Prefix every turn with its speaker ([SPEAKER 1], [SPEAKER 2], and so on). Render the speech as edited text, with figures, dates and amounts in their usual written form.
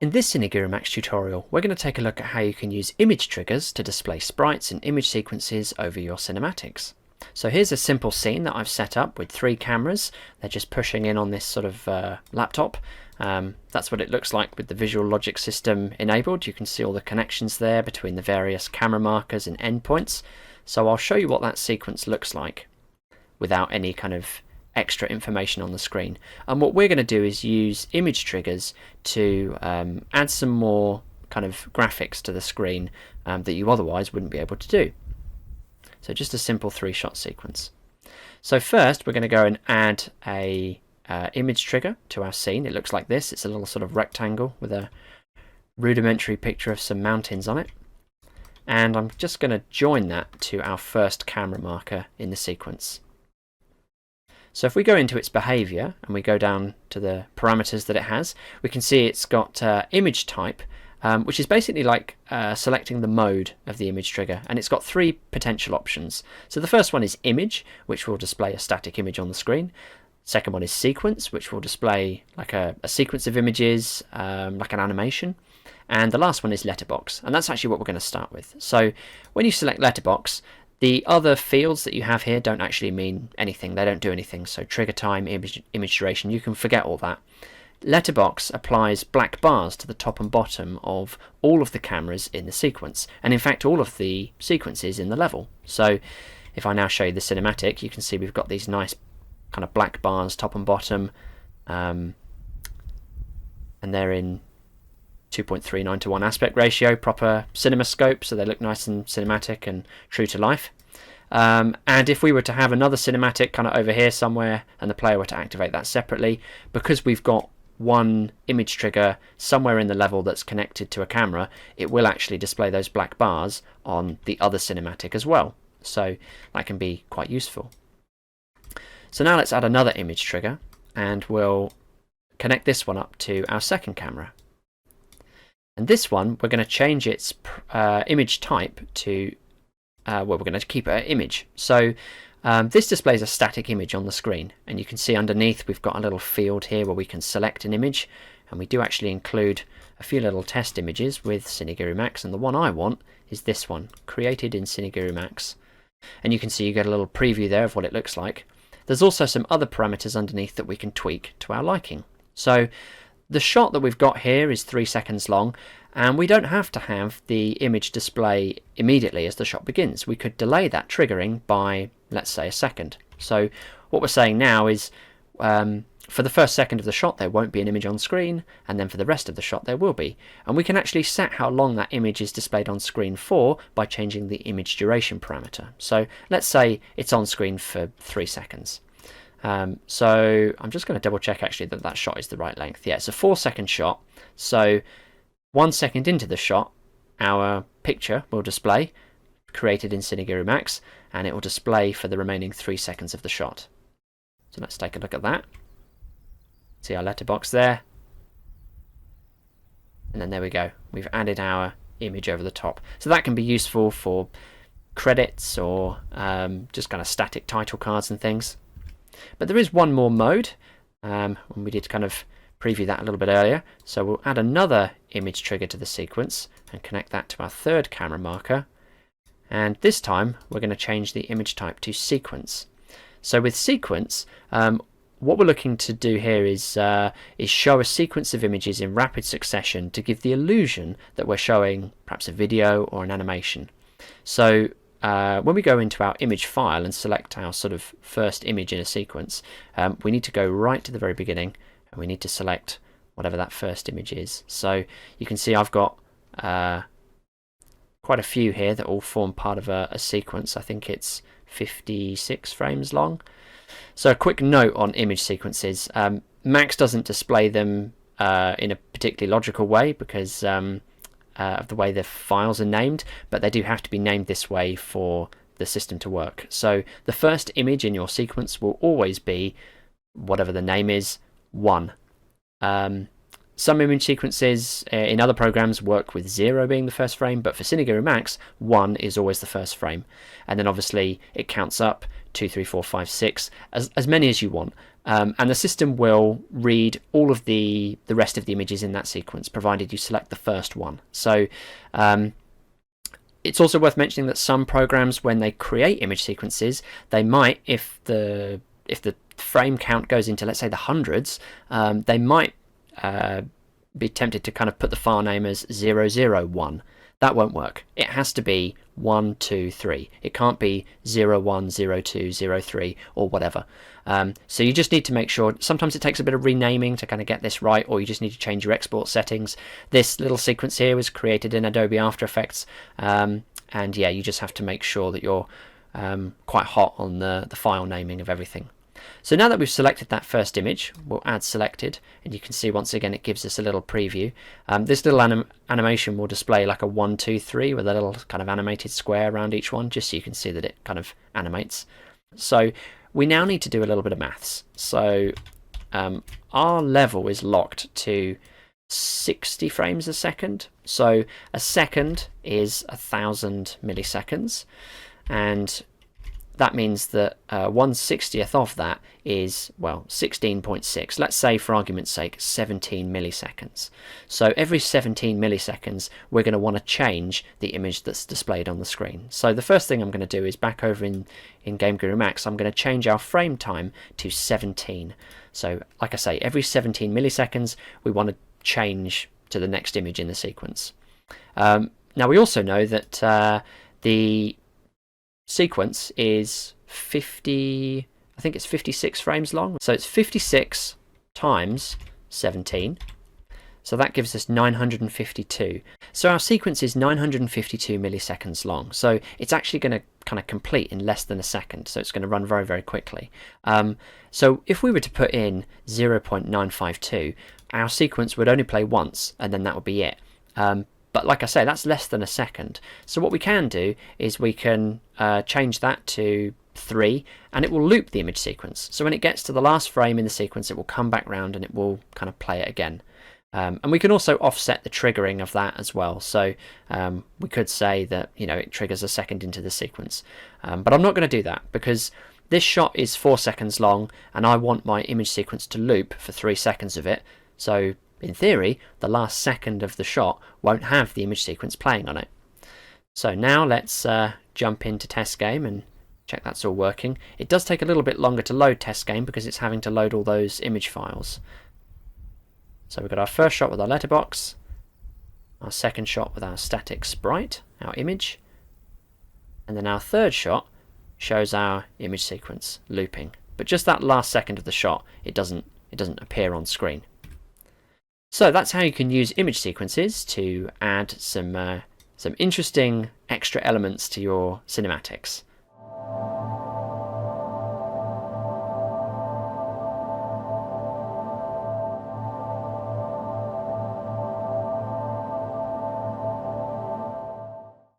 [SPEAKER 1] In this CineGuru MAX tutorial, we're going to take a look at how you can use image triggers to display sprites and image sequences over your cinematics. So here's a simple scene that I've set up with 3 cameras. They're just pushing in on this sort of laptop. That's what it looks like with the visual logic system enabled. You can see all the connections there between the various camera markers and endpoints. So I'll show you what that sequence looks like without any kind of extra information on the screen. And what we're going to do is use image triggers to add some more kind of graphics to the screen that you otherwise wouldn't be able to do. So just a simple 3-shot sequence. So first we're going to go and add a image trigger to our scene. It looks like this. It's a little sort of rectangle with a rudimentary picture of some mountains on it. And I'm just going to join that to our first camera marker in the sequence. So if we go into its behavior and we go down to the parameters that it has, we can see it's got image type, which is basically like selecting the mode of the image trigger, and it's got 3 potential options. So the first one is image, which will display a static image on the screen. Second one is sequence, which will display like a sequence of images, like an animation. And the last one is letterbox, and that's actually what we're going to start with. So when you select letterbox, the other fields that you have here don't actually mean anything. They don't do anything. So trigger time, image duration, you can forget all that. Letterbox applies black bars to the top and bottom of all of the cameras in the sequence, and in fact all of the sequences in the level. So if I now show you the cinematic, you can see we've got these nice kind of black bars top and bottom, and they're in 2.39:1 aspect ratio, proper cinemascope, so they look nice and cinematic and true to life. And if we were to have another cinematic kind of over here somewhere and the player were to activate that separately, because we've got one image trigger somewhere in the level that's connected to a camera, it will actually display those black bars on the other cinematic as well. So that can be quite useful. So now let's add another image trigger, and we'll connect this one up to our second camera. And this one, we're going to change its image type to, well, we're going to keep it at image. So this displays a static image on the screen, and you can see underneath we've got a little field here where we can select an image, and we do actually include a few little test images with CineGuru MAX, and the one I want is this one, created in CineGuru MAX. And you can see you get a little preview there of what it looks like. There's also some other parameters underneath that we can tweak to our liking. So the shot that we've got here is 3 seconds long, and we don't have to have the image display immediately as the shot begins. We could delay that triggering by, let's say, a second. So what we're saying now is for the first second of the shot there won't be an image on screen, and then for the rest of the shot there will be. And we can actually set how long that image is displayed on screen for by changing the image duration parameter. So let's say it's on screen for 3 seconds. So I'm just going to double check actually that that shot is the right length. Yeah, it's a 4-second shot. So 1 second into the shot, our picture will display, created in CineGuru MAX, and it will display for the remaining 3 seconds of the shot. So let's take a look at that. See our letterbox there. And then there we go. We've added our image over the top. So that can be useful for credits or just kind of static title cards and things. But there is one more mode, and we did kind of preview that a little bit earlier. So we'll add another image trigger to the sequence and connect that to our third camera marker. And this time we're going to change the image type to sequence. So with sequence, what we're looking to do here is show a sequence of images in rapid succession to give the illusion that we're showing perhaps a video or an animation. So when we go into our image file and select our sort of first image in a sequence, we need to go right to the very beginning, and we need to select whatever that first image is. So you can see I've got quite a few here that all form part of a sequence. I think it's 56 frames long. So a quick note on image sequences. Max doesn't display them in a particularly logical way because of the way the files are named, but they do have to be named this way for the system to work. So the first image in your sequence will always be, whatever the name is, 1. Some image sequences in other programs work with 0 being the first frame, but for CineGuru MAX, 1 is always the first frame. And then obviously it counts up 2, 3, 4, 5, 6, as many as you want. And the system will read all of the rest of the images in that sequence, provided you select the first one. So it's also worth mentioning that some programs, when they create image sequences, they might, if the frame count goes into, let's say, the hundreds, they might be tempted to kind of put the file name as 001. That won't work. It has to be 1, 2, 3. It can't be 01, 02, 03, or whatever. So you just need to make sure. Sometimes it takes a bit of renaming to kind of get this right, or you just need to change your export settings. This little sequence here was created in Adobe After Effects, and yeah, you just have to make sure that you're quite hot on the file naming of everything. So now that we've selected that first image, we'll add selected, and you can see once again it gives us a little preview. This little animation will display like a 1, 2, 3 with a little kind of animated square around each one, just so you can see that it kind of animates. So we now need to do a little bit of maths. So our level is locked to 60 frames a second. So a second is 1,000 milliseconds, and that means that 1/60th of that is, well, 16.6. Let's say, for argument's sake, 17 milliseconds. So every 17 milliseconds, we're going to want to change the image that's displayed on the screen. So the first thing I'm going to do is, back over in CineGuru MAX, I'm going to change our frame time to 17. So, like I say, every 17 milliseconds, we want to change to the next image in the sequence. Now, we also know that the sequence is 50, I think it's 56 frames long. So it's 56 times 17. So that gives us 952. So our sequence is 952 milliseconds long. So it's actually going to kind of complete in less than a second. So it's going to run very, very quickly. So if we were to put in 0.952, our sequence would only play once, and then that would be it. But like I say, that's less than a second. So what we can do is we can change that to 3, and it will loop the image sequence. So when it gets to the last frame in the sequence, it will come back round and it will kind of play it again. And we can also offset the triggering of that as well. So we could say that, you know, it triggers a second into the sequence. But I'm not going to do that, because this shot is 4 seconds long, and I want my image sequence to loop for 3 seconds of it. So in theory, the last second of the shot won't have the image sequence playing on it. So now let's jump into test game and check that's all working. It does take a little bit longer to load test game because it's having to load all those image files. So we've got our first shot with our letterbox, our second shot with our static sprite, our image, and then our third shot shows our image sequence looping. But just that last second of the shot, it doesn't appear on screen. So that's how you can use image sequences to add some interesting extra elements to your cinematics.